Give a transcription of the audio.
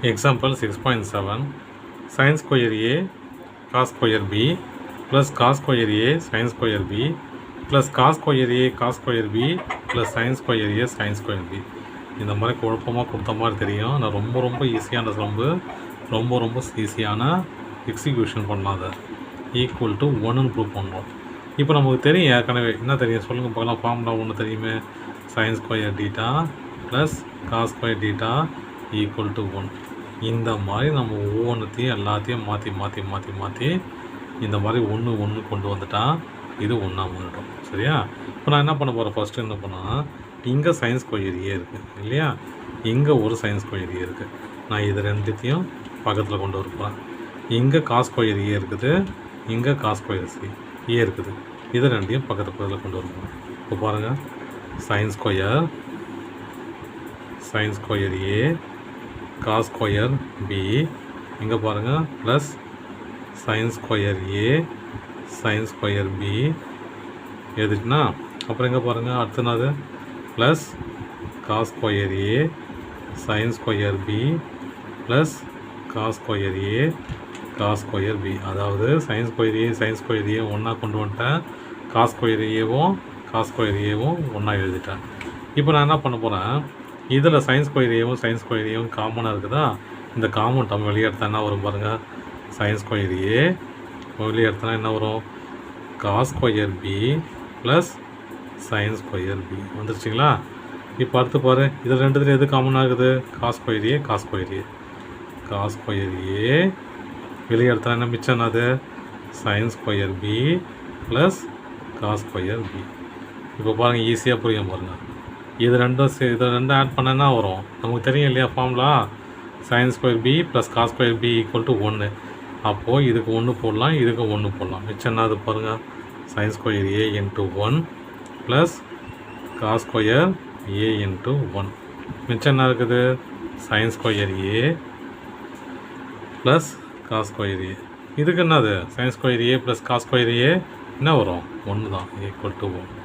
Example 6.7 sin square A cos square B plus cos square A sin square B plus cos square A cos square B plus sin square A sin square B. இந்த மாதிரி குழப்பமாக கொடுத்த மாதிரி தெரியும். நான் ரொம்ப ஈஸியான ரொம்ப ஈஸியான எக்ஸிக்யூஷன் பண்ணாத ஈக்குவல் டு 1ன்னு ப்ரூவ் பண்ணுறோம். இப்போ நமக்கு தெரியும் ஏற்கனவே என்ன தெரியும் சொல்லுங்கள் பார்க்கலாம். ஃபார்முலா ஒன்று தெரியுமே, sin square theta plus cos square theta equal to 1. இந்த மாதிரி நம்ம ஒவ்வொன்றுத்தையும் எல்லாத்தையும் மாற்றி இந்த மாதிரி ஒன்று கொண்டு வந்துட்டா இது ஒன்றா மாறிடும். சரியா? இப்போ நான் என்ன பண்ண போகிறேன், ஃபஸ்ட்டு என்ன பண்ணால் இங்கே சைன் ஸ்கொயர் ஏ இருக்குது இல்லையா, இங்கே ஒரு சைன் ஸ்கொயர் ஏ இருக்குது. நான் இது ரெண்டுத்தையும் பக்கத்தில் கொண்டு வரப்போகிறேன். இங்கே காஸ் ஸ்கொயர் ஏ இருக்குது, இங்கே காஸ் ஸ்கொயர் ஏ இருக்குது. இது ரெண்டையும் பக்கத்தில் கொண்டு வரப்போகிறேன். இப்போ பாருங்கள், sine square A cos square B, இங்கே பாருங்கள் plus sin square A sin square B எதுக்குன்னா, அப்புறம் இங்கே பாருங்கள் அடுத்தது plus cos square A sin square B plus cos square A cos square B. அதாவது sin ஸ்கொயர் ஏ ஒன்றா கொண்டு வந்துட்டேன், cos ஸ்கொயர் ஏவும் ஒன்றா எழுதிட்டேன். இப்போ நான் என்ன பண்ண போகிறேன், இதில் sin ஸ்கொயர் ஏவும் காமனாக இருக்குதா, இந்த காமன் நம்ம வெளியே எடுத்தால் என்ன வரும் பாருங்கள், sin ஸ்கொயர் ஏ வெளியே எடுத்தனா என்ன வரும், cos square B plus sin square B வந்துருச்சுங்களா. இப்போ அடுத்து பாரு, இதில் ரெண்டுத்தில் எது காமனாக இருக்குது, cos ஸ்கொயர் ஏ வெளியே எடுத்தனா என்ன மிச்சம் என்னது, sin square B plus cos square B. இப்போ பாருங்கள் ஈஸியாக புரியும் பாருங்கள். இது ரெண்டும் ஆட் பண்ணனா வரும், நமக்கு தெரியும் இல்லையா formula, sin square B plus cos square B equal to 1. அப்போது இதுக்கு 1 போடலாம், இதுக்கு 1 போடலாம். மிச்சம் என்னது பாருங்கள், sin square A into 1 plus cos square A into 1. மிச்சம் என்ன இருக்குது, sin ஸ்கொயர் ஏ ப்ளஸ் காஸ் ஸ்கொயர் ஏ. இதுக்கு என்னது sin ஸ்கொயர் ஏ ப்ளஸ் காஸ் ஸ்கொயர் ஏ என்ன வரும், 1 தான், ஈக்குவல் டு 1.